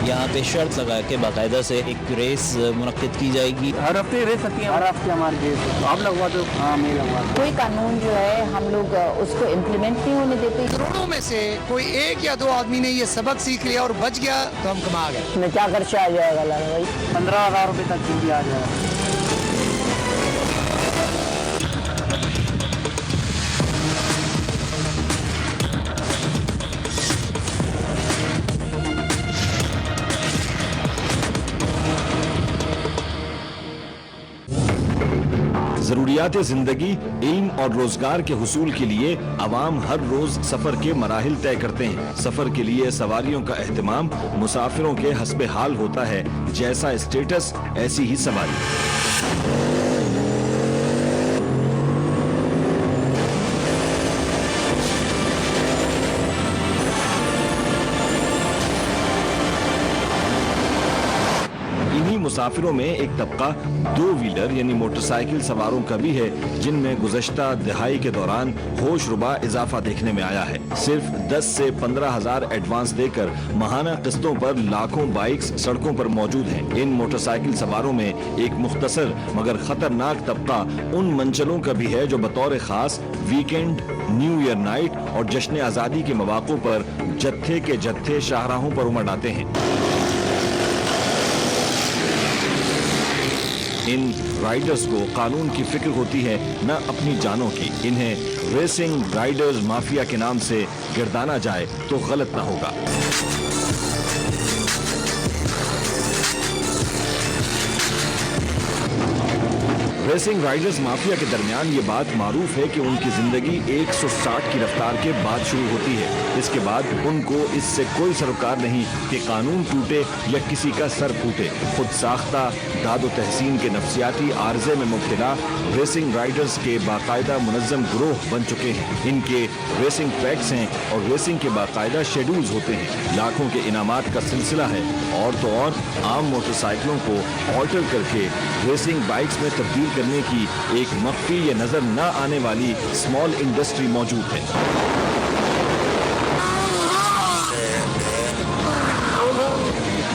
यहाँ पे शर्त लगा के बाकायदा से एक रेस मुनक्किद की जाएगी। हर हफ्ते रेस होती है, हर हफ्ते हमारे रेस तो आप लगवा दो। हाँ, मैं लगवा दो। कोई कानून जो है हम लोग उसको इम्प्लीमेंट नहीं होने देते। करोड़ों में से कोई एक या दो आदमी ने ये सबक सीख लिया और बच गया तो हम कमा गए। इसमें क्या खर्चा आ जाएगा लाला भाई? 15,000 रुपये तक की भी आ जाएगा। ज़रूरियात ज़िंदगी, इल्म और रोजगार के हुसूल के लिए अवाम हर रोज सफर के मराहिल तय करते हैं। सफर के लिए सवारियों का एहतमाम मुसाफिरों के हस्बे हाल होता है। जैसा स्टेटस ऐसी ही सवारी। इन्हीं मुसाफिरों में एक तबका 2 व्हीलर यानी मोटरसाइकिल सवारों का भी है, जिनमें गुज़श्ता दिहाई के दौरान होश रुबा इजाफा देखने में आया है। सिर्फ 10 से 15,000 एडवांस देकर माहाना किस्तों पर लाखों बाइक्स सड़कों पर मौजूद हैं। इन मोटरसाइकिल सवारों में एक मुख्तसर मगर खतरनाक तबका उन मंचलों का भी है जो बतौर खास वीकेंड, न्यू ईयर नाइट और जश्न आज़ादी के मौक़ों पर जत्थे के जत्थे शाहराहों पर उमड़ आते हैं। इन राइडर्स को कानून की फिक्र होती है, न अपनी जानों की। इन्हें रेसिंग राइडर्स माफिया के नाम से गिरदाना जाए तो गलत न होगा। रेसिंग राइडर्स माफिया के दरमियान ये बात मारूफ है कि उनकी जिंदगी 160 की रफ्तार के बाद शुरू होती है। इसके बाद उनको इससे कोई सरोकार नहीं कि कानून टूटे या किसी का सर फूटे। खुद साख्ता दादो तहसीन के नफ्सियाती आर्जे में मुब्तला रेसिंग राइडर्स के बाकायदा मुनज़्ज़म गिरोह बन चुके हैं। इनके रेसिंग ट्रैक्स हैं और रेसिंग के बाकायदा शेड्यूल्स होते हैं। लाखों के इनामात का सिलसिला है। और तो और आम मोटरसाइकिलों को ऑल्टर करके रेसिंग बाइक्स में तब्दील करने की एक मख्फी या नजर न आने वाली स्मॉल इंडस्ट्री मौजूद है।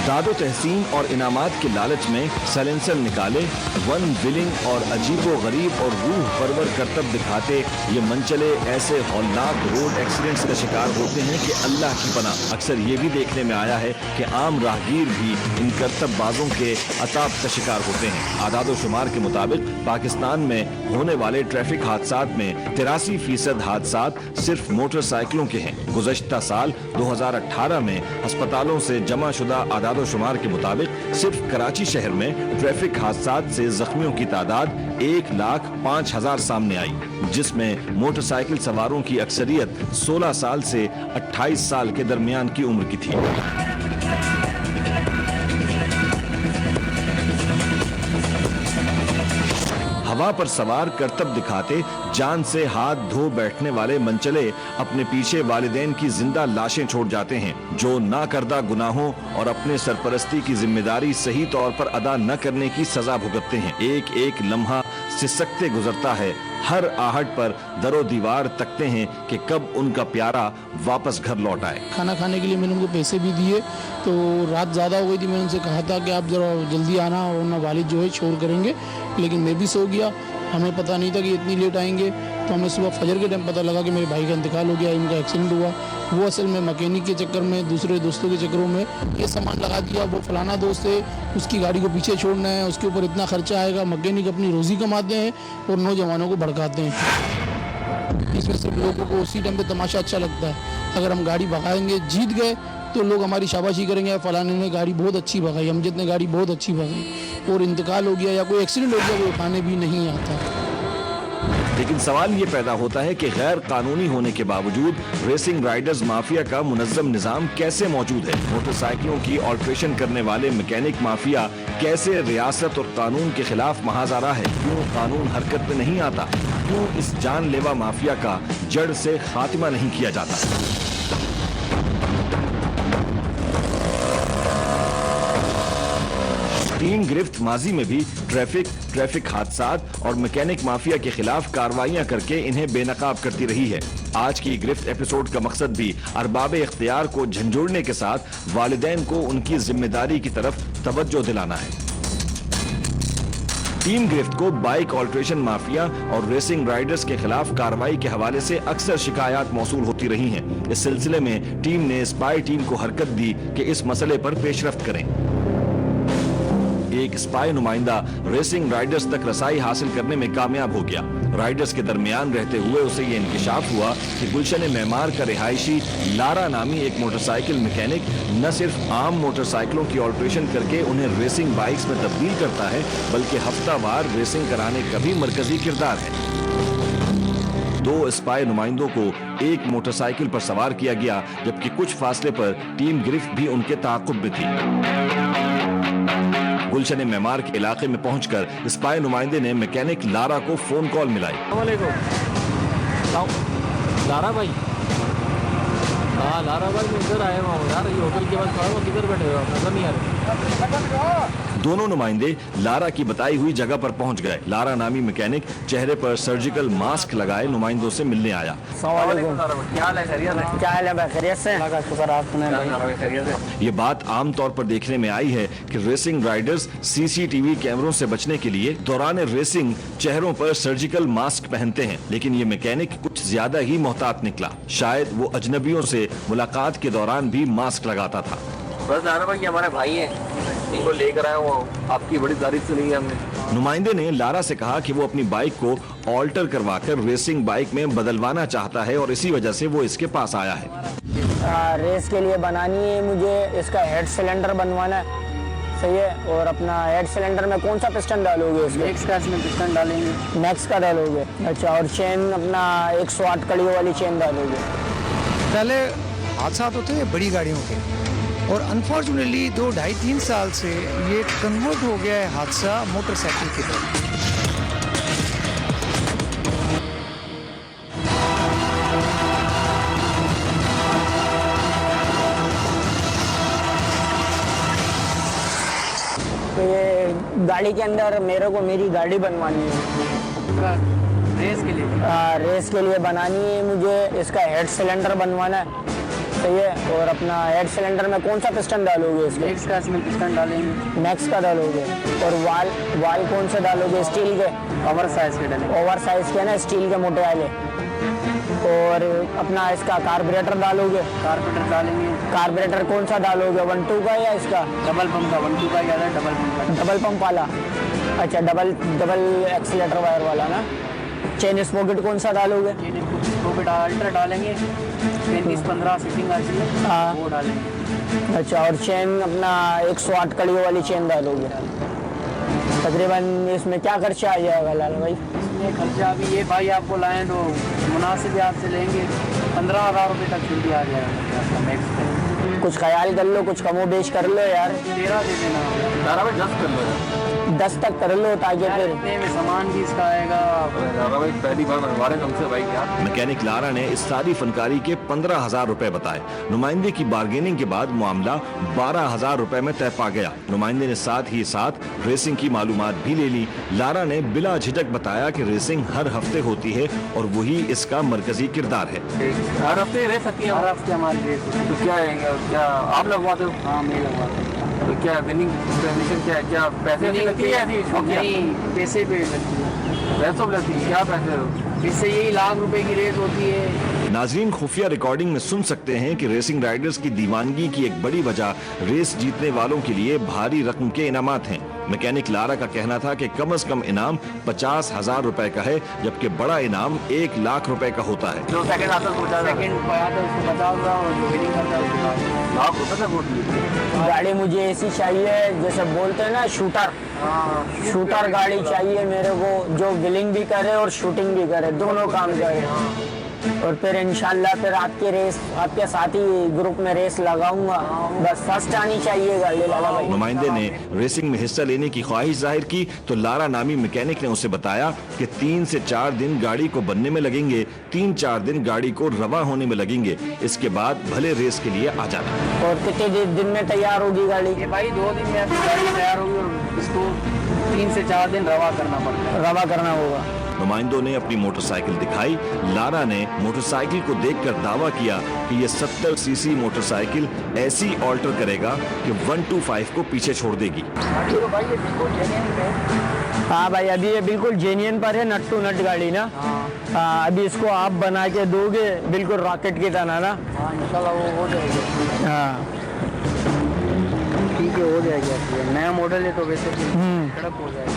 दादो तहसीन और इनामात के लालच में सलेंसर निकाले, वन विलिंग और अजीबो गरीब और रूह परवर करतब दिखाते ये मनचले ऐसे हौलनाक रोड एक्सीडेंट्स का शिकार होते हैं कि अल्लाह की पनाह। अक्सर ये भी देखने में आया है कि आम राहगीर भी इन करतबबाजों के अताब का शिकार होते हैं। आदादो शुमार के मुताबिक पाकिस्तान में होने वाले ट्रैफिक हादसात में 83% हादसात सिर्फ मोटरसाइकिलों के हैं। गुज़श्ता साल 2018 में अस्पतालों से जमा शुदा आदादो शुमार के मुताबिक सिर्फ कराची शहर में ट्रैफिक हादसात से जख्मियों की तादाद 1,05,000 सामने आई, जिसमें मोटरसाइकिल सवारों की अक्सरियत 16 साल से 28 साल के दरमियान की उम्र की थी। हवा पर सवार करतब दिखाते जान से हाथ धो बैठने वाले मनचले अपने पीछे वालिदैन की जिंदा लाशें छोड़ जाते हैं, जो ना करदा गुनाहों और अपने सरपरस्ती की जिम्मेदारी सही तौर पर अदा न करने की सजा भुगतते हैं। एक एक लम्हा सिसकते गुजरता है। हर आहट पर दरो दीवार तकते हैं कि कब उनका प्यारा वापस घर लौट आए। खाना खाने के लिए मैंने उनको पैसे भी दिए, तो रात ज़्यादा हो गई थी। मैंने उनसे कहा था कि आप ज़रा जल्दी आना, वरना वालिद जो है शोर करेंगे। लेकिन मैं भी सो गया, हमें पता नहीं था कि इतनी लेट आएंगे। तो हमें सुबह फजर के टाइम पता लगा कि मेरे भाई का इंतकाल हो गया, इनका एक्सीडेंट हुआ। वो असल में मैकेनिक के चक्कर में, दूसरे दोस्तों के चक्करों में ये सामान लगा दिया। वो फलाना दोस्त है, उसकी गाड़ी को पीछे छोड़ना है, उसके ऊपर इतना खर्चा आएगा। मैकेनिक अपनी रोज़ी कमाते हैं और नौजवानों को भड़काते हैं। इसमें सिर्फ लोगों को उसी टाइम पे तमाशा अच्छा लगता है। अगर हम गाड़ी भगाएंगे, जीत गए, तो लोग हमारी शाबाशी करेंगे, फलाने ने गाड़ी बहुत अच्छी भगाई, अमजद ने गाड़ी बहुत अच्छी भगाई। और इंतकाल हो गया या कोई एक्सीडेंट हो गया, वो उठाने भी नहीं आता। लेकिन सवाल ये पैदा होता है कि गैर कानूनी होने के बावजूद रेसिंग राइडर्स माफिया का मुनज़्ज़म निज़ाम कैसे मौजूद है? मोटरसाइकिलों की ऑल्ट्रेशन करने वाले मैकेनिक माफिया कैसे रियासत और कानून के खिलाफ महाजारा है? क्यों कानून हरकत में नहीं आता? क्यों इस जानलेवा माफिया का जड़ से खात्मा नहीं किया जाता? तीन गिरफ्त माजी में भी ट्रैफिक हादसात और मैकेनिक माफिया के खिलाफ कार्रवाइयां करके इन्हें बेनकाब करती रही है। आज की गिरफ्त एपिसोड का मकसद भी अरबाब इख्तियार को झंझोड़ने के साथ वालिदैन को उनकी जिम्मेदारी की तरफ तवज्जो दिलाना है। टीम गिरफ्त को बाइक ऑल्ट्रेशन माफिया और रेसिंग राइडर्स के खिलाफ कार्रवाई के हवाले से अक्सर शिकायत मौसूल होती रही हैं। इस सिलसिले में टीम ने स्पाई टीम को हरकत दी कि इस मसले पर पेशरफ्त करें। एक स्पाई नुमाइंदा रेसिंग राइडर्स तक रसाई हासिल करने में कामयाब हो गया। राइडर्स के दरमियान रहते हुए उसे ये इंकिशाफ हुआ कि गुलशन मेमार का रिहायशी लारा नामी एक मोटरसाइकिल मैकेनिक न सिर्फ आम मोटरसाइकिलों की ऑल्ट्रेशन करके उन्हें रेसिंग बाइक्स में तब्दील करता है, बल्कि हफ्तावार रेसिंग कराने का भी मरकजी किरदार है। 2 स्पाई नुमाइंदों को एक मोटरसाइकिल पर सवार किया गया, जबकि कुछ फासले पर टीम गिरफ्त भी उनके ताक़ुब में थी। गुलशन मेमार के इलाके में पहुंचकर स्पाई नुमाइंदे ने मैकेनिक लारा को फोन कॉल मिलाई। लारा भाई, हाँ लारा भाई, मैं इधर आया हूँ यार, ये होटल के पास खड़ा हूँ, किधर बैठे हो? नजर नहीं आ रहे। दोनों नुमाइंदे लारा की बताई हुई जगह पर पहुंच गए। लारा नामी मैकेनिक चेहरे पर सर्जिकल मास्क लगाए नुमाइंदों से मिलने आया। ये बात आमतौर पर देखने में आई है कि रेसिंग राइडर्स सीसीटीवी कैमरों से बचने के लिए दौरान रेसिंग चेहरों पर सर्जिकल मास्क पहनते हैं, लेकिन ये मैकेनिक कुछ ज्यादा ही मोहतात निकला। शायद वो अजनबियों से मुलाकात के दौरान भी मास्क लगाता था। बस लारा भाई हमारे भाई हैं, इनको लेकर आया हूँ, आपकी बड़ी तारीफ सुनी है हमने। नुमाइंदे ने लारा से कहा कि वो अपनी बाइक को ऑल्टर करवाकर रेसिंग बाइक में बदलवाना चाहता है और इसी वजह से वो इसके पास आया है। रेस के लिए बनानी है मुझे, इसका हेड सिलेंडर बनवाना है, सही है। और अपना हेड सिलेंडर में कौन सा पिस्टन डालोगे? मैक्स का इसमें पिस्टन डालेंगे। मैक्स का डालोगे, अच्छा। और चेन अपना 108 कड़ियों वाली चेन डालोगे। पहले हादसा होते हैं बड़ी गाड़ियों के, और अनफॉर्चुनेटली 2-2.5-3 साल से ये कन्वर्ट हो गया है हादसा मोटरसाइकिल की तरफ। तो ये गाड़ी के अंदर मेरे को मेरी गाड़ी बनवानी है, रेस के लिए। रेस के लिए बनानी है मुझे, इसका हेड सिलेंडर बनवाना है, सही है। और अपना हेड सिलेंडर में कौन सा पिस्टन डालोगे? इसमें मैक्स का इसमें पिस्टन डालेंगे। मैक्स का डालोगे। और वाल कौन से डालोगे? स्टील के, ओवर साइज के डालेंगे। ओवर साइज के ना, स्टील के मोटे वाले। और अपना इसका कार्बोरेटर डालोगे। कार्बोरेटर डालेंगे। कार्बोरेटर कौन सा डालोगे? 1-2 का या इसका डबल पंप का? 1-2 का ज़्यादा, डबल पंप का। डबल पंप वाला, अच्छा। डबल एक्सीलेटर वायर वाला ना। चेन स्पॉकेट कौन सा डालोगे? स्पॉकेट अल्ट्रा डालेंगे, 35-15 सीटिंग आती है, हाँ वो डालेंगे। अच्छा। और चेन अपना 108 कड़ियों वाली चेन डालोगे। तकरीबन इसमें क्या खर्चा आ जाएगा लाल भाई? इसमें खर्चा अभी ये भाई आपको लाएँ तो मुनासिब ब्याज से लेंगे, 15,000 रुपये तक छूट आ जाएगा मैक्स पे। कुछ ख्याल कर लो, कुछ कमो बेच कर लो यार। 13 दे देना। 10 कर लो, 10 तक कर लो, ताकि फिर इतने में सामान भी इसका आएगा। भाई पहली बार बनवा रहे हमसे भाई क्या। मैकेनिक लारा ने इस सारी फनकारी के 15,000 रुपए बताए। नुमाइंदे की बार्गेनिंग के बाद मामला 12,000 रुपए में तय पा गया। नुमाइंदे ने साथ ही साथ रेसिंग की मालूमात भी ले ली। लारा ने बिला झिझक बताया कि रेसिंग हर हफ्ते होती है और वही इसका मरकजी किरदार है। हर हफ्ते रेस होती है? हर हफ्ते हमारी रेस होती है। तो क्या आप लगवाते हो? हाँ मैं लगवाता हूँ। तो क्या विनिंग कंडीशन क्या है? क्या पैसे लगती है? नहीं, पैसे पे लगती है। पैसों पे लगती है? क्या पैसे? इससे यही लाख रुपए की रेस होती है। नाजरीन खुफिया रिकॉर्डिंग में सुन सकते हैं कि रेसिंग राइडर्स की दीवानगी की एक बड़ी वजह रेस जीतने वालों के लिए भारी रकम के इनामात हैं। मैकेनिक लारा का कहना था कि कम से कम इनाम 50,000 रुपए का है, जबकि बड़ा इनाम 1 लाख रुपए का होता है। जो सेकंड आता है सेकंड पाया था उसको 50,000 और जो विनिंग करता है उसको लाख रुपए तक होती है। गाड़ी मुझे ऐसी चाहिए जैसे बोलते हैं ना शूटर, शूटर गाड़ी चाहिए मेरे को, जो विलिंग भी करे और शूटिंग भी करे, दोनों काम करे। और फिर इंशाल्लाह फिर आपके रेस, आपके साथ ही ग्रुप में रेस लगाऊंगा, बस फर्स्ट आनी चाहिए गाड़ी लाला भाई। नुमाइंदे ने रेसिंग में हिस्सा लेने की ख्वाहिश जाहिर की तो लारा नामी मैकेनिक ने उसे बताया कि 3 से 4 दिन गाड़ी को बनने में लगेंगे, 3-4 दिन गाड़ी को रवा होने में लगेंगे, इसके बाद भले रेस के लिए आ जाना। और कितने दिन में तैयार होगी गाड़ी? ये भाई 2 दिन में गाड़ी तैयार होगी और इसको 3 से 4 दिन रवा करना पड़ता है। रवा करना होगा। नुमाइंदों ने अपनी मोटरसाइकिल दिखाई। लारा ने मोटरसाइकिल को देखकर दावा किया कि ये 70 सीसी मोटरसाइकिल ऐसी ऑल्टर करेगा कि 125 को पीछे छोड़ देगी। हाँ भाई, अभी ये बिल्कुल जेन्युइन पर है, नट टू नट गाड़ी ना। हाँ, अभी इसको आप बना के दोगे बिल्कुल रॉकेट की तरह ना। इंशाल्लाह वो हो जाएगी। हाँ ठीक है, हो जाएगा। नया मॉडल है तो वैसे कड़क हो जाएगा।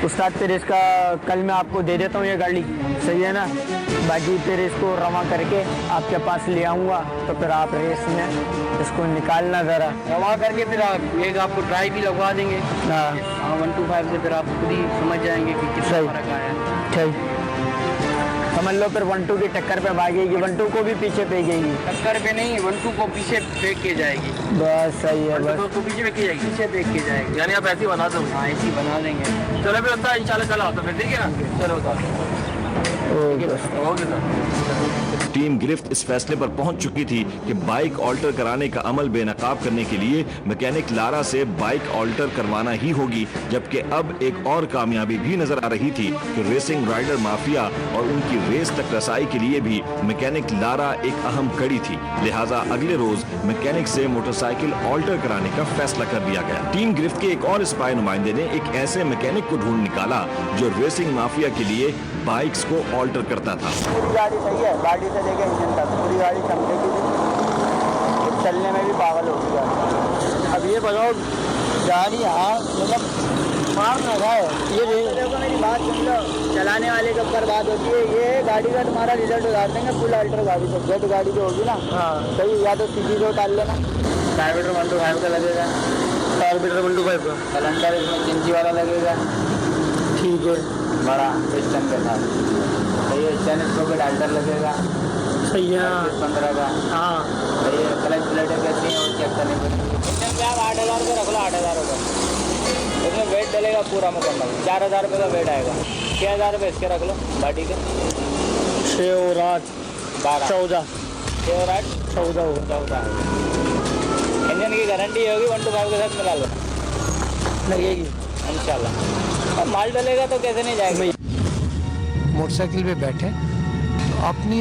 उस्ताद फिर इसका कल मैं आपको दे देता हूँ ये गाड़ी, सही है ना। बाकी फिर इसको रवा करके आपके पास ले आऊँगा, तो फिर आप रेस में इसको निकालना ज़रा। रवा करके फिर एक आपको ट्राई भी लगवा देंगे। हाँ 125 से फिर आप खुद ही समझ जाएंगे कि कितना सही। फर्क आया है। ठीक, समझ लो फिर 1-2 की टक्कर पे भागेगी, 1-2 को भी पीछे फेंकेगी। टक्कर पे नहीं, 1-2 को पीछे फेंक के जाएगी। बस सही है, बस 1-2 को पीछे फेंक के जाएगी, पीछे फेंक के जाएगी। यानी आप ऐसे ही बना दो। हाँ, ऐसे ही बना देंगे। चलो फिर होता है इंशाल्लाह, कल आता फिर, ठीक है ना। चलो ओके सर। टीम गिरफ्त इस फैसले पर पहुंच चुकी थी कि बाइक ऑल्टर कराने का अमल बेनकाब करने के लिए मैकेनिक लारा से बाइक ऑल्टर करवाना ही होगी, जबकि अब एक और कामयाबी भी नजर आ रही थी कि रेसिंग राइडर माफिया और उनकी रेस तक रसाई के लिए भी मैकेनिक लारा एक अहम कड़ी थी। लिहाजा अगले रोज मैकेनिक से मोटरसाइकिल ऑल्टर कराने का फैसला कर लिया गया। टीम गिरफ्त के एक और स्पाई नुमाइंदे ने एक ऐसे मैकेनिक को ढूंढ निकाला जो रेसिंग माफिया के लिए बाइक्स को ऑल्टर करता था। पूरी गाड़ी सही है, गाड़ी से लेकर इंजन तक पूरी गाड़ी चमकेगी भी, चलने में भी पागल हो गया। अब ये बताओ गाड़ी हाँ मतलब मार ना जाए, ये देखो मेरी बात सुन लो, चलाने वाले के ऊपर बात होती है। ये गाड़ी का तुम्हारा रिजल्ट उतार देंगे फुल अल्टर गाड़ी से। जेट गाड़ी जो होगी ना, हाँ सही, या तो सीधी से उतार लेना। कार्बोरेटर 125 का लगेगा, कार्बोरेटर 125 का। सिलेंडर इसमें चिंची वाला लगेगा, ठीक है, बड़ा पिस्टन के साथ। सही है, चैन स्प्रोकेट अल्टर लगेगा, सही है। 15 का। हाँ सही है, क्लच प्लेटें कैसी हैं और चेक करने पड़ेंगे। इंजन पे आप 8,000 रुपये रख लो, 8,000 रुपये। इसमें वेट डलेगा पूरा मुकम्मल, 4,000 रुपये का वेट आएगा। 6,000 रुपये इसके रख लो बाटी के। 6 और 8 12 14, 6 और 8 14। इंजन की गारंटी होगी, 125 के साथ मिला लो, लगेगी इंशाल्लाह। अब माल डलेगा तो कैसे नहीं जाएगा। मोटरसाइकिल पे बैठे तो अपनी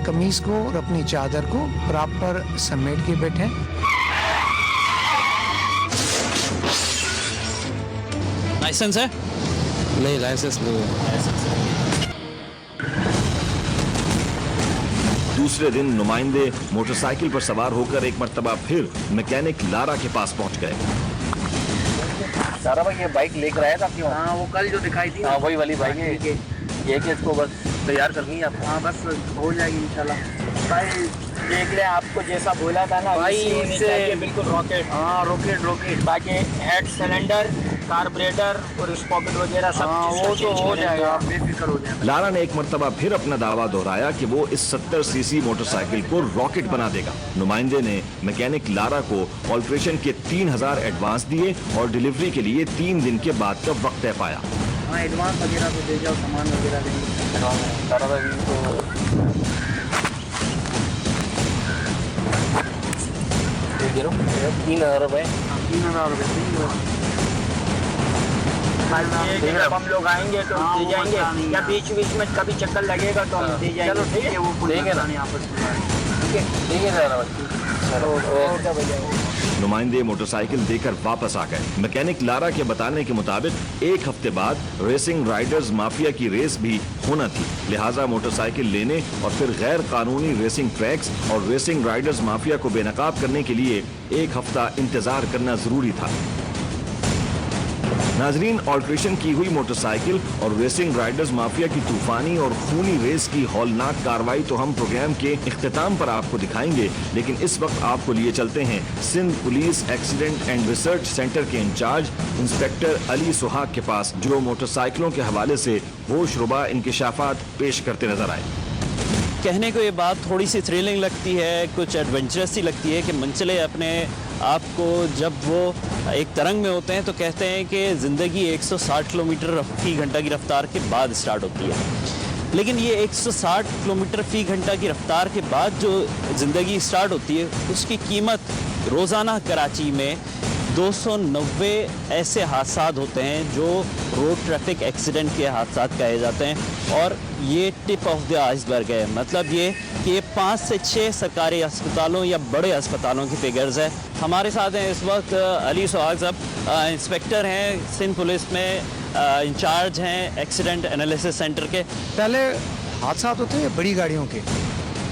कमीज को और अपनी चादर को प्रॉपर समेट के बैठे। लाइसेंस है? नहीं, लाइसेंस नहीं है। दूसरे दिन नुमाइंदे मोटरसाइकिल पर सवार होकर एक मर्तबा फिर मैकेनिक लारा के पास पहुंच गए। सारा भाई ये बाइक लेकर आया था क्यों? हाँ, वो कल जो दिखाई थी। हाँ, वही वाली बाइक है। ये कि इसको बस तैयार करनी है आप? हाँ, बस हो जाएगी इंशाल्लाह। भाई देख ले, आपको जैसा बोला था ना भाई, इससे बिल्कुल रॉकेट। हाँ, रॉकेट। बाकी हेड, सिलेंडर, कार्बोरेटर और स्पॉकेट वगैरह सब वो तो हो जाएगा, आप बेफिक्र हो जाएगा। लारा ने एक मर्तबा फिर अपना दावा दोहराया कि वो इस 70 सीसी मोटरसाइकिल को रॉकेट बना देगा। नुमाइंदे ने मैकेनिक लारा को ऑल्ट्रेशन के 3,000 एडवांस दिए और डिलीवरी के लिए 3 दिन के बाद का वक्त तय पाया। हाँ, एडवांस वगैरह तो दे जाओ, सामान वगैरह देंगे। 3,000 रुपये। 3,000 रुपये जब हम लोग आएंगे तो दे जाएंगे, या बीच में कभी चक्कर लगेगा तो हम दे जाएंगे। चलो ठीक है, वो देंगे ना आपस में। ठीक है भैया। नुमाइंदे मोटरसाइकिल देकर वापस आ गए। मैकेनिक लारा के बताने के मुताबिक 1 हफ्ते बाद रेसिंग राइडर्स माफिया की रेस भी होना थी। लिहाजा मोटरसाइकिल लेने और फिर गैर कानूनी रेसिंग ट्रैक्स और रेसिंग राइडर्स माफिया को बेनकाब करने के लिए 1 हफ्ता इंतजार करना जरूरी था। नाजरीन, ऑल्ट्रेशन की हुई मोटरसाइकिल और रेसिंग राइडर्स माफिया की तूफानी और खूनी रेस की हौलनाक कार्रवाई तो हम प्रोग्राम के इख्तिताम पर आपको दिखाएंगे, लेकिन इस वक्त आपको लिए चलते हैं Sindh police accident and research centre के इंचार्ज इंस्पेक्टर अली सुहाग के पास, जो मोटरसाइकिलों के हवाले से होशरुबा इंकिशाफात पेश करते नजर आए। कहने को ये बात थोड़ी सी थ्रिलिंग लगती है, कुछ एडवेंचरस सी लगती है कि मंचले अपने आप को जब वो एक तरंग में होते हैं तो कहते हैं कि ज़िंदगी 160 किलोमीटर फी घंटा की रफ्तार के बाद स्टार्ट होती है। लेकिन ये 160 किलोमीटर फी घंटा की रफ्तार के बाद जो ज़िंदगी स्टार्ट होती है, उसकी कीमत रोज़ाना कराची में 290 ऐसे हादसा होते हैं जो रोड ट्रैफिक एक्सीडेंट के हादसा कहे जाते हैं, और ये टिप ऑफ द आइसबर्ग है। मतलब ये कि ये 5 से 6 सरकारी अस्पतालों या बड़े अस्पतालों की फिगर्स है। हमारे साथ हैं इस वक्त अली सुहाग साहब, इंस्पेक्टर हैं सिंध पुलिस में, इंचार्ज हैं एक्सीडेंट एनालिसिस सेंटर के। पहले हादसा होते हैं बड़ी गाड़ियों के,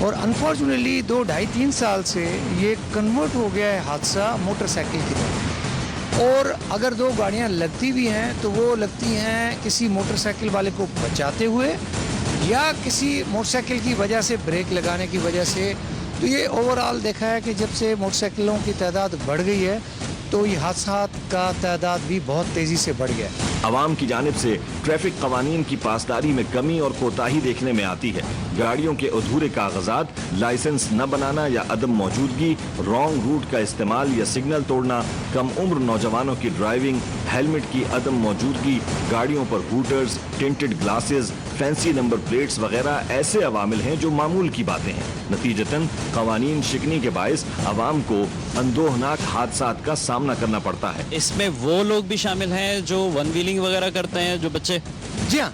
और अनफॉर्चुनेटली 2-2.5-3 साल से ये कन्वर्ट हो गया है हादसा मोटरसाइकिल की तरफ। और अगर 2 गाड़ियां लगती भी हैं तो वो लगती हैं किसी मोटरसाइकिल वाले को बचाते हुए या किसी मोटरसाइकिल की वजह से, ब्रेक लगाने की वजह से। तो ये ओवरऑल देखा है कि जब से मोटरसाइकिलों की तादाद बढ़ गई है तो ये हादसा का तादाद भी बहुत तेज़ी से बढ़ गया है। आवाम की जानिब से ट्रैफिक कवानीन की पासदारी में कमी और कोताही देखने में आती है। गाड़ियों के अधूरे कागजात, लाइसेंस न बनाना या अदम मौजूदगी, रॉन्ग रूट का इस्तेमाल या सिग्नल तोड़ना, कम उम्र नौजवानों की ड्राइविंग, हेलमेट की अदम मौजूदगी, गाड़ियों पर hooters, tinted glasses, fancy number plates वगैरह ऐसे अवामिल हैं जो मामूल की बातें हैं। नतीजतन कवानीन शिकनी के बायस आवाम को अंदोहनाक हादसात का सामना करना पड़ता है। इसमें वो लोग भी शामिल हैं जो वन व्हीलिंग वगैरह करते हैं, जो बच्चे। जी हाँ,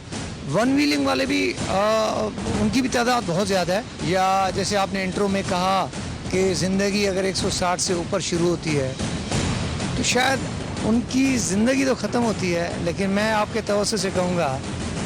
वन व्हीलिंग वाले भी उनकी भी तादाद बहुत ज़्यादा है। या जैसे आपने इंट्रो में कहा कि ज़िंदगी अगर 160 से ऊपर शुरू होती है तो शायद उनकी ज़िंदगी तो ख़त्म होती है, लेकिन मैं आपके तवज्जो से कहूँगा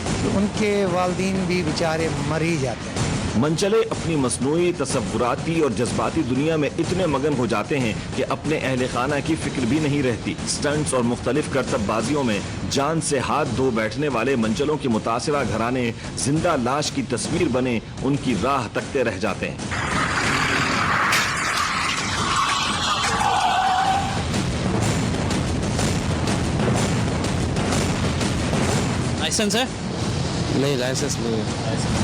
कि उनके वालिदैन भी बेचारे मर ही जाते हैं। मनचले अपनी मसनूई, तसव्वुराती और जज्बाती दुनिया में इतने मगन हो जाते हैं कि अपने अहले खाना की फिक्र भी नहीं रहती। स्टंट्स और मुख्तलिफ करतबबाजियों में जान से हाथ धो बैठने वाले मनचलों की मुतासिरा घराने जिंदा लाश की तस्वीर बने उनकी राह तकते रह जाते हैं। लाइसेंस है? नहीं, लाइसेंस नहीं है।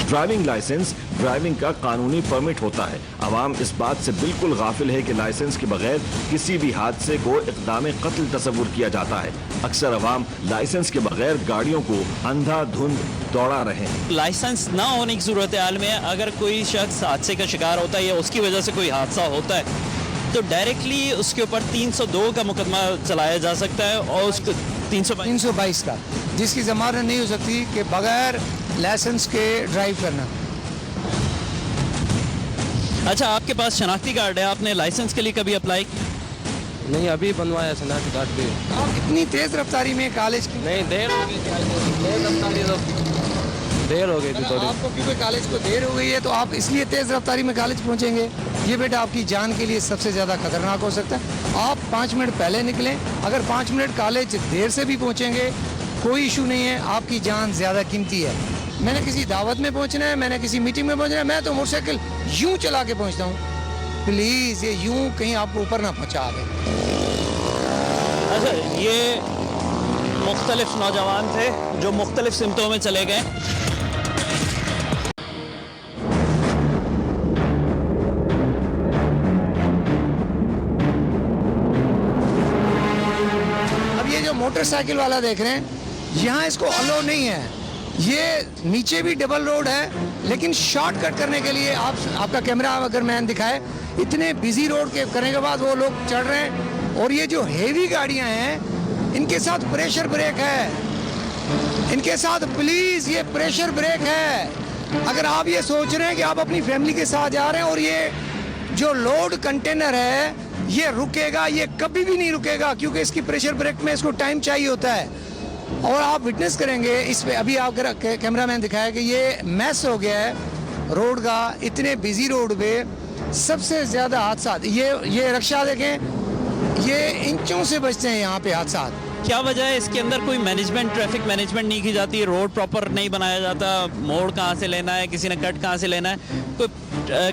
ड्राइविंग लाइसेंस ड्राइविंग का कानूनी परमिट होता है। आवाम इस बात से बिल्कुल गाफिल है कि लाइसेंस के बगैर किसी भी हादसे को इक़दाम कत्ल तस्वुर किया जाता है। अक्सर आवाम लाइसेंस के बगैर गाड़ियों को अंधाधुंध दौड़ा रहे हैं। लाइसेंस ना होने की सूरत हाल में अगर कोई शख्स हादसे का शिकार होता है या उसकी वजह से कोई हादसा होता है तो डायरेक्टली उसके ऊपर 302 का मुकदमा चलाया जा सकता है, और उसको 322 का, जिसकी ज़मानत नहीं हो सकती कि बगैर लाइसेंस के ड्राइव करना। अच्छा, आपके पास शनाख्ती कार्ड है, आपने लाइसेंस के लिए कभी अप्लाई किया? नहीं, अभी बनवाया शनाख्ती कार्ड भी। आप इतनी तेज़ रफ्तारी में कॉलेज की? नहीं, देर हो गई थी, देर हो गई थी थोड़ी। आपको क्योंकि कॉलेज को देर हो गई है तो आप इसलिए तेज़ रफ्तारी में कॉलेज पहुंचेंगे। ये बेटा आपकी जान के लिए सबसे ज़्यादा खतरनाक हो सकता है। आप 5 मिनट पहले निकलें, अगर 5 मिनट कॉलेज देर से भी पहुंचेंगे कोई इशू नहीं है, आपकी जान ज़्यादा कीमती है। मैंने किसी दावत में पहुंचना है, मैंने किसी मीटिंग में पहुंचना है, मैं तो मोटरसाइकिल यूं चला के पहुंचता हूं। प्लीज़ ये यूं कहीं आपको ऊपर ना पहुंचा दे। अच्छा, ये मुख्तलिफ नौजवान थे जो मुख्तलिफ सिमतों में चले गए। अब ये जो मोटरसाइकिल वाला देख रहे हैं, यहाँ इसको अलो नहीं है। ये नीचे भी डबल रोड है, लेकिन शॉर्टकट करने के लिए आपका कैमरा अगर मैन दिखाए, इतने बिजी रोड के करने के बाद वो लोग चढ़ रहे हैं। और ये जो हेवी गाड़ियां हैं इनके साथ प्रेशर ब्रेक है, इनके साथ प्लीज ये प्रेशर ब्रेक है। अगर आप ये सोच रहे हैं कि आप अपनी फैमिली के साथ जा रहे हैं और ये जो लोड कंटेनर है ये रुकेगा, ये कभी भी नहीं रुकेगा, क्योंकि इसकी प्रेशर ब्रेक में इसको टाइम चाहिए होता है। और आप विटनेस करेंगे इस पे, अभी आप कैमरा मैन दिखाया कि ये मैस हो गया है रोड का। इतने बिजी रोड पे सबसे ज्यादा हादसा, ये रक्षा देखें, ये इंचों से बचते हैं यहाँ पे हादसा। क्या वजह है इसके अंदर? कोई मैनेजमेंट, ट्रैफिक मैनेजमेंट नहीं की जाती, रोड प्रॉपर नहीं बनाया जाता, मोड़ कहाँ से लेना है, किसी ने कट कहाँ से लेना है, कोई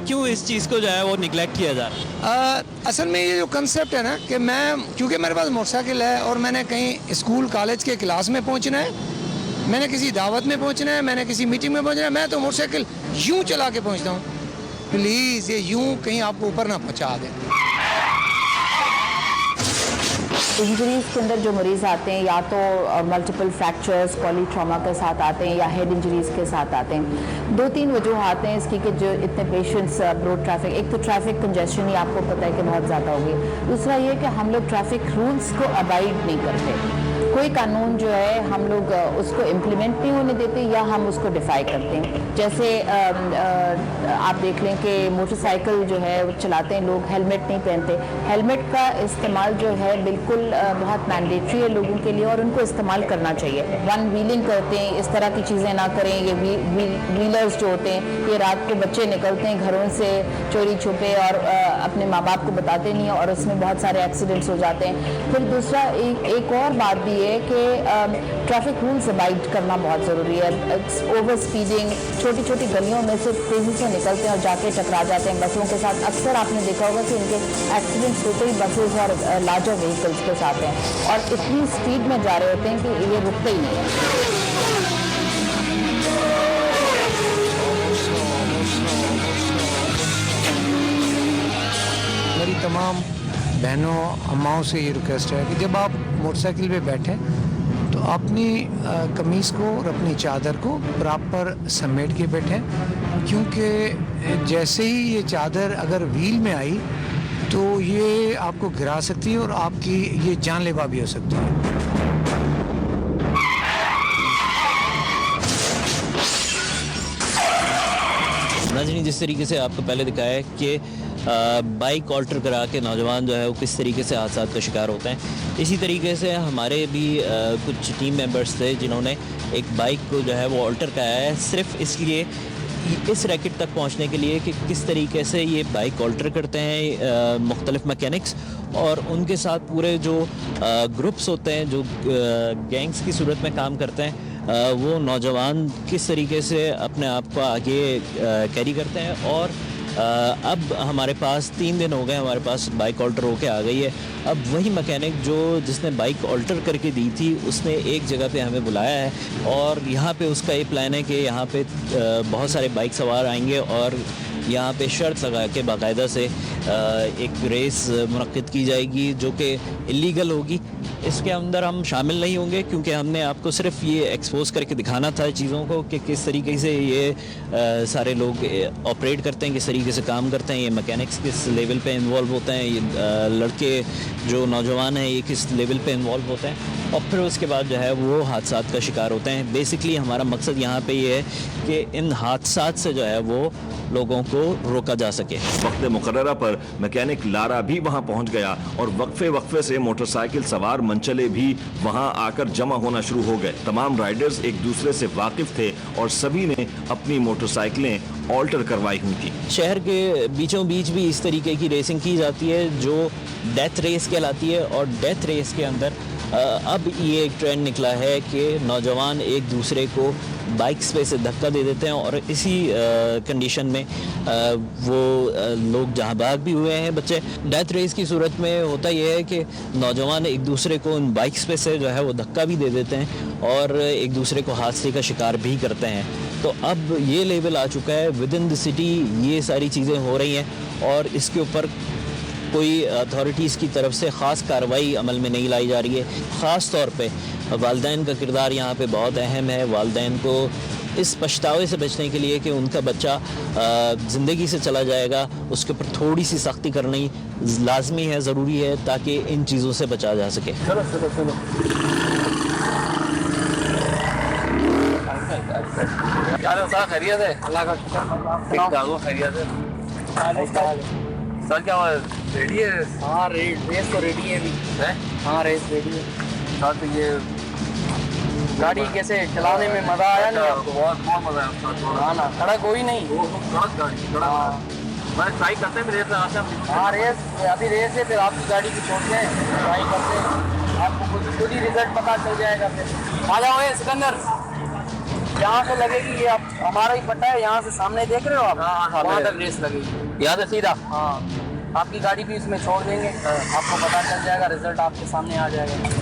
क्यों इस चीज़ को जो है वो निगलेक्ट किया जा रहा है? असल में ये जो कंसेप्ट है ना कि क्योंकि मेरे पास मोटरसाइकिल है और मैंने कहीं स्कूल कॉलेज के क्लास में पहुंचना है, मैंने किसी दावत में पहुंचना है, मैंने किसी मीटिंग में पहुंचना है, मैं तो मोटरसाइकिल यूं चला के पहुंचता हूं। प्लीज़ ये यूं कहीं आपको ऊपर ना पहुंचा दे। इंजरीज के अंदर जो मरीज़ आते हैं या तो मल्टीपल फ्रैक्चर्स पॉलीट्रॉमा के साथ आते हैं या हेड इंजरीज के साथ आते हैं। 2-3 वजूहात हैं इसकी कि जो इतने पेशेंट्स रोड ट्रैफिक, एक तो ट्रैफिक कंजेशन ही आपको पता है कि बहुत ज़्यादा होगी, दूसरा ये कि हम लोग ट्रैफिक रूल्स को अबाइड नहीं करते। कोई कानून जो है हम लोग उसको इम्प्लीमेंट नहीं होने देते या हम उसको डिफाई करते हैं। जैसे आप देख लें कि मोटरसाइकिल जो है वो चलाते हैं लोग, हेलमेट नहीं पहनते। हेलमेट का इस्तेमाल जो है बिल्कुल बहुत मैंडेटरी है लोगों के लिए और उनको इस्तेमाल करना चाहिए। वन व्हीलिंग करते हैं, इस तरह की चीज़ें ना करें। ये व्हीलर्स जो होते हैं ये रात को बच्चे निकलते हैं घरों से चोरी छुपे और अपने माँ बाप को बताते नहीं और उसमें बहुत सारे एक्सीडेंट्स हो जाते हैं। फिर दूसरा एक और बात भी है कि ट्रैफिक रूल्स अबाइड करना बहुत ज़रूरी है। ओवर स्पीडिंग, छोटी छोटी गलियों में से तेज़ी से निकलते हैं और जाके टकरा जाते हैं बसों के साथ। अक्सर आपने देखा होगा कि इनके एक्सीडेंट्स होते ही बसेज और लार्जर व्हीकल्स के साथ हैं और इतनी स्पीड में जा रहे होते हैं कि ये रुकते ही नहीं हैं। मेरी तमाम बहनों अम्माओं से ये रिक्वेस्ट है कि जब आप मोटरसाइकिल पे बैठें तो अपनी कमीज़ को और अपनी चादर को प्रॉपर समेट के बैठें, क्योंकि जैसे ही ये चादर अगर व्हील में आई तो ये आपको गिरा सकती है और आपकी ये जानलेवा भी हो सकती है। नाज़रीन, जिस तरीके से आपको पहले दिखाया है कि बाइक ऑल्टर करा के नौजवान जो है वो किस तरीके से हादसा का शिकार होते हैं, इसी तरीके से हमारे भी कुछ टीम मेंबर्स थे जिन्होंने एक बाइक को जो है वो ऑल्टर कराया है सिर्फ इसलिए इस रैकेट तक पहुंचने के लिए कि किस तरीके से ये बाइक ऑल्टर करते हैं मुख्तलिफ मैकेनिक्स और उनके साथ पूरे जो ग्रुप्स होते हैं जो गैंग्स की सूरत में काम करते हैं, वो नौजवान किस तरीके से अपने आप को आगे कैरी करते हैं। और अब हमारे पास 3 दिन हो गए, हमारे पास बाइक ऑल्टर होके आ गई है। अब वही मैकेनिक जिसने बाइक ऑल्टर करके दी थी उसने एक जगह पे हमें बुलाया है और यहाँ पे उसका ये प्लान है कि यहाँ पे बहुत सारे बाइक सवार आएंगे और यहाँ पे शर्त लगा के बाकायदा से एक रेस मुनक्किद की जाएगी जो कि इलीगल होगी। इसके अंदर हम शामिल नहीं होंगे क्योंकि हमने आपको सिर्फ ये एक्सपोज करके दिखाना था चीज़ों को कि किस तरीके से ये सारे लोग ऑपरेट करते हैं, किस तरीके से काम करते हैं, ये मैकेनिक्स किस लेवल पे इन्वॉल्व होते हैं, ये लड़के जो नौजवान हैं ये किस लेवल पे इन्वॉल्व होते हैं और फिर उसके बाद जो है वो हादसात का शिकार होते हैं। बेसिकली हमारा मकसद यहाँ पे ये है कि इन हादसात से जो है वो लोगों को रोका जा सके। वक्त मुकर्ररा पर मैकेनिक लारा भी वहां पहुंच गया और वक्फे से मोटरसाइकिल सवार मंचले भी वहां आकर जमा होना शुरू हो गए। तमाम राइडर्स एक दूसरे से वाकिफ थे और सभी ने अपनी मोटरसाइकिलें ऑल्टर करवाई हुई थी। शहर के बीचों बीच भी इस तरीके की रेसिंग की जाती है जो डेथ रेस कहलाती है और डेथ रेस के अंदर अब ये एक ट्रेंड निकला है कि नौजवान एक दूसरे को बाइक्स पे से धक्का दे देते हैं और इसी कंडीशन में वो लोग जहाँ भाग भी हुए हैं बच्चे। डेथ रेस की सूरत में होता यह है कि नौजवान एक दूसरे को उन बाइक्स पे से जो है वो धक्का भी दे देते हैं और एक दूसरे को हादसे का शिकार भी करते हैं। तो अब ये लेवल आ चुका है, विद इन द सिटी ये सारी चीज़ें हो रही हैं और इसके ऊपर कोई अथॉरिटीज़ की तरफ से ख़ास कार्रवाई अमल में नहीं लाई जा रही है। ख़ास तौर पे वालिदैन का किरदार यहाँ पे बहुत अहम है। वालिदैन को इस पछतावे से बचने के लिए कि उनका बच्चा ज़िंदगी से चला जाएगा, उसके ऊपर थोड़ी सी सख्ती करनी लाजमी है, ज़रूरी है ताकि इन चीज़ों से बचा जा सके। चलो चलो चलो क्या खैरियत है? अल्लाह का शुक्र, खैरियत है। सर क्या रेडी है? हाँ रेस तो रेडी है अभी। हाँ रेस रेडी है। सर तो ये गाड़ी कैसे चलाने में मजा आया ना आपको? बहुत मजा आया। हाँ ना, खड़ा कोई नहीं। मैंने ट्राई करते हैं रेस में। हाँ रेस अभी रेस है, फिर आपकी गाड़ी की छोड़ते हैं, ट्राई करते हैं, आपको खुद ही रिजल्ट पता चल जाएगा। फिर आ जाओ सिकंदर, यहाँ से लगेगी, ये आप हमारा ही पट्टा है, यहाँ से सामने देख रहे हो आप? हाँ, वहाँ तक रेस लगेगी, यहाँ से सीधा। हाँ आपकी गाड़ी भी इसमें छोड़ देंगे, आपको पता चल जाएगा, रिजल्ट आपके सामने आ जाएगा।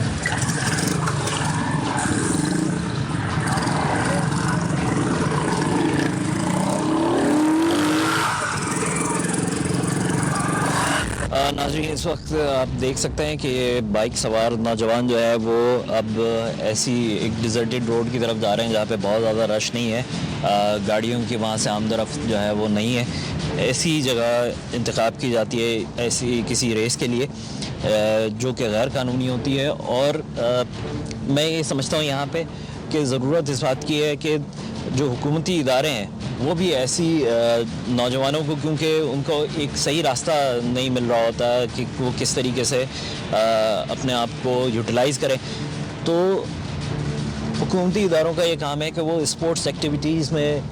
नाज़रीन, इस वक्त आप देख सकते हैं कि ये बाइक सवार नौजवान जो है वो अब ऐसी एक डिज़र्टेड रोड की तरफ जा रहे हैं जहाँ पे बहुत ज़्यादा रश नहीं है, गाड़ियों की वहाँ से आमदरफ जो है वो नहीं है। ऐसी जगह इंतखाब की जाती है ऐसी किसी रेस के लिए जो कि गैर कानूनी होती है। और मैं ये समझता हूँ यहाँ पे कि ज़रूरत इस बात की है कि जो हुकूमती इदारे हैं वो भी ऐसी नौजवानों को, क्योंकि उनको एक सही रास्ता नहीं मिल रहा होता कि वो किस तरीके से अपने आप को यूटिलाइज़ करें, तो हुकूमती इदारों का ये काम है कि वो स्पोर्ट्स एक्टिविटीज़ में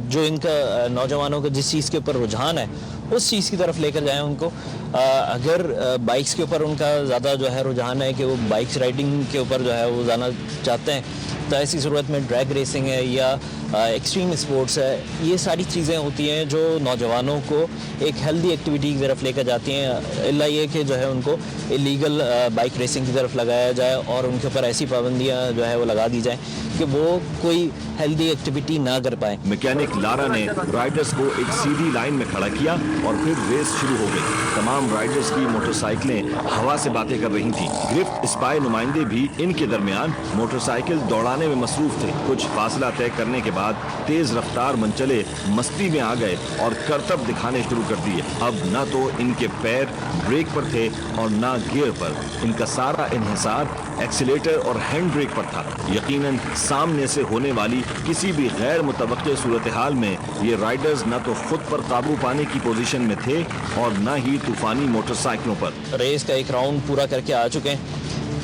जो इनका नौजवानों का जिस चीज़ के ऊपर रुझान है उस चीज़ की तरफ लेकर जाएं उनको। अगर बाइक्स के ऊपर उनका ज़्यादा जो है रुझान है कि वो बाइक्स राइडिंग के ऊपर जो है वो जाना चाहते हैं, तो ऐसी सूरत में ड्रैग रेसिंग है या एक्सट्रीम स्पोर्ट्स है, ये सारी चीज़ें होती हैं जो नौजवानों को एक हेल्दी एक्टिविटी की तरफ लेकर जाती हैं। इल्ला ये कि जो है उनको इलीगल बाइक रेसिंग की तरफ लगाया जाए और उनके ऊपर ऐसी पाबंदियां जो है वो लगा दी जाएं कि वो कोई हेल्दी एक्टिविटी ना कर पाए। मैकेनिक लारा ने राइडर्स को एक सीधी लाइन में खड़ा किया और फिर रेस शुरू हो गई। तमाम राइडर्स की मोटरसाइकिलें हवा से बातें कर रही थीं। ग्रिफ्ट स्पाई नुमाइंदे भी इनके दरमियान मोटरसाइकिल दौड़ाने में मसरूफ थे। कुछ फासला तय करने के बाद तेज रफ्तार मनचले मस्ती में आ गए और करतब दिखाने शुरू कर दिए। अब न तो इनके पैर ब्रेक पर थे और न गियर पर, इनका सारा इन्हिसार एक्सीलेटर और हैंड ब्रेक पर था। यकीनन सामने से होने वाली किसी भी गैर मुतवक्के सूरत हाल में ये राइडर्स न तो खुद पर काबू पाने की पोजीशन में थे और न ही तूफानी मोटरसाइकिलों पर। रेस का एक राउंड पूरा करके आ चुके हैं,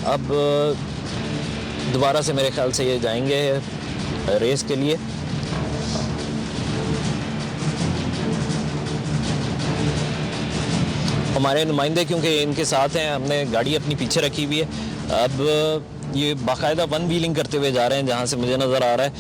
अब दोबारा से मेरे ख्याल से ये जाएंगे रेस के लिए। हमारे नुमाइंदे क्योंकि इनके साथ हैं, हमने गाड़ी अपनी पीछे रखी हुई है। अब ये बाकायदा वन व्हीलिंग करते हुए जा रहे हैं जहाँ से मुझे नज़र आ रहा है।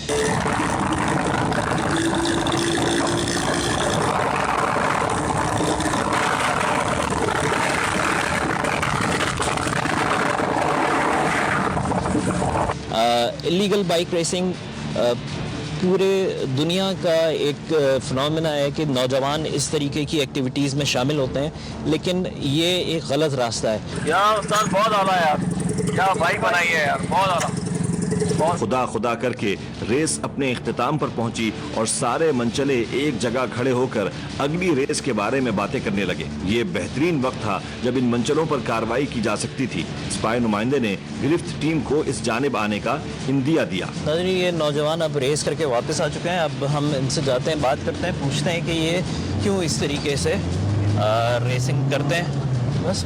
इलीगल बाइक रेसिंग पूरे दुनिया का एक फिनोमेना है कि नौजवान इस तरीके की एक्टिविटीज़ में शामिल होते हैं, लेकिन ये एक गलत रास्ता है। यार उस्ताद बहुत आला यार, क्या बाइक बनाई है यार, बहुत आला। खुदा खुदा करके रेस अपने इख्तिताम पर पहुंची और सारे मनचले एक जगह खड़े होकर अगली रेस के बारे में बातें करने लगे। ये बेहतरीन वक्त था जब इन मंचलों पर कार्रवाई की जा सकती थी। स्पाई नुमाइंदे ने गिरफ्त टीम को इस जानिब आने का इंदिया दिया। नाज़रीन, ये नौजवान अब रेस करके वापस आ चुके हैं। अब हम इनसे जाते हैं, बात करते हैं, पूछते हैं कि ये क्यों इस तरीके से रेसिंग करते हैं। बस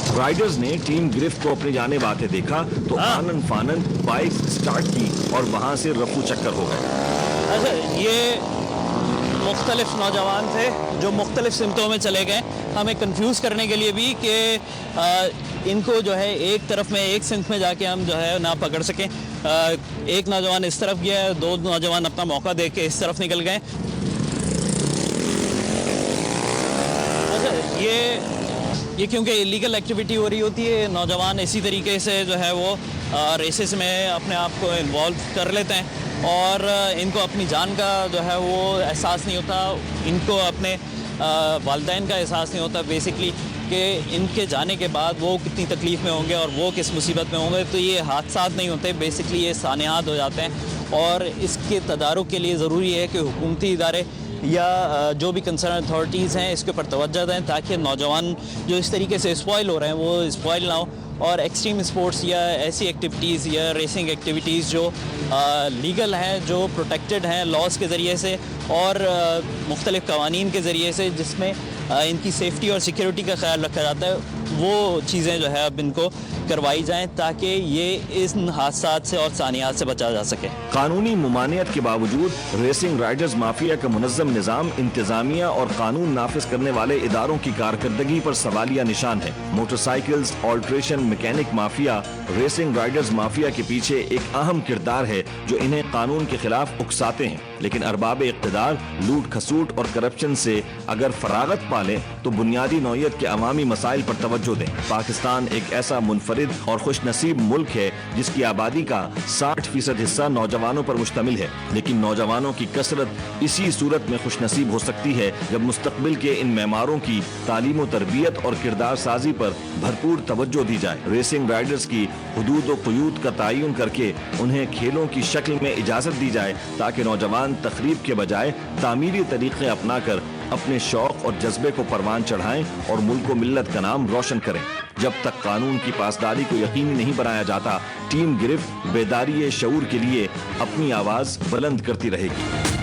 राइडर्स ने टीम गिरफ्त को अपनी जानिब आते देखा तो आनन फानन बाइक स्टार्ट की और वहां से रफू चक्कर हो गए। अच्छा, ये मुख्तलिफ नौजवान थे जो मुख्तलिफ सिमतों में चले गए, हमें कंफ्यूज करने के लिए भी कि इनको जो है एक तरफ में एक सिमत में जाके हम जो है ना पकड़ सकें। एक नौजवान इस तरफ गया, दो नौजवान अपना मौका देख के इस तरफ निकल गए। अच्छा, ये क्योंकि इलीगल एक्टिविटी हो रही होती है, नौजवान इसी तरीके से जो है वो रेसेस में अपने आप को इन्वॉल्व कर लेते हैं और इनको अपनी जान का जो है वो एहसास नहीं होता, इनको अपने वालिदैन का एहसास नहीं होता बेसिकली कि इनके जाने के बाद वो कितनी तकलीफ़ में होंगे और वो किस मुसीबत में होंगे। तो ये हादसात नहीं होते, बेसिकली ये सानियात हो जाते हैं और इसके तदारुक के लिए ज़रूरी है कि हुकूमती इदारे या जो भी कंसर्न अथॉरिटीज़ हैं इसके ऊपर तवज्जो दें ताकि नौजवान जो इस तरीके से स्पॉइल हो रहे हैं वो स्पॉइल ना हो और एक्सट्रीम स्पोर्ट्स या ऐसी एक्टिविटीज़ या रेसिंग एक्टिविटीज़ जो लीगल हैं, जो प्रोटेक्टेड हैं लॉज के ज़रिए से और मुख्तलिफ़ कवानीन के ज़रिए से जिसमें इनकी सेफ्टी और सिक्योरिटी का ख्याल रखा जाता है, वो चीज़ें जो है अब इनको करवाई जाएं ताकि ये इस हादसात से और सानियात से बचा जा सके। कानूनी मुमानियत के बावजूद रेसिंग राइडर्स माफिया का मुनज़्ज़म निज़ाम, इंतजामिया और कानून नाफिज करने वाले इदारों की कारकर्दगी पर सवालिया निशान है। Motorcycles, alteration, mechanic mafia, racing Riders mafia के पीछे एक अहम किरदार है जो इन्हें कानून के खिलाफ उकसाते हैं। लेकिन अरबाब इक़्तिदार लूट खसूट और करप्शन से अगर फरागत पाले तो बुनियादी नौइयत के अवामी मसाइल पर तवज्जो तवज्जो दें। पाकिस्तान एक ऐसा मुनफरिद और खुशनसीब मुल्क है जिसकी आबादी का 60% हिस्सा नौजवानों पर मुश्तमिल है, लेकिन नौजवानों की कसरत इसी सूरत में खुशनसीब हो सकती है जब मुस्तकबिल के इन मेमारों की तालीम और तरबियत और किरदार साजी पर भरपूर तवज्जो दी जाए। रेसिंग राइडर्स की हुदूद और क़ुयूद का तयन करके उन्हें खेलों की शक्ल में इजाज़त दी जाए ताकि नौजवान तखरीब के बजाय तामीरी तरीक़े अपनाकर अपने शौक और जज्बे को परवान चढ़ाएं और मुल्क व मिल्लत का नाम रोशन करें। जब तक कानून की पासदारी को यकीनी नहीं बनाया जाता, टीम गिरफ्त बेदारी शऊर के लिए अपनी आवाज़ बुलंद करती रहेगी।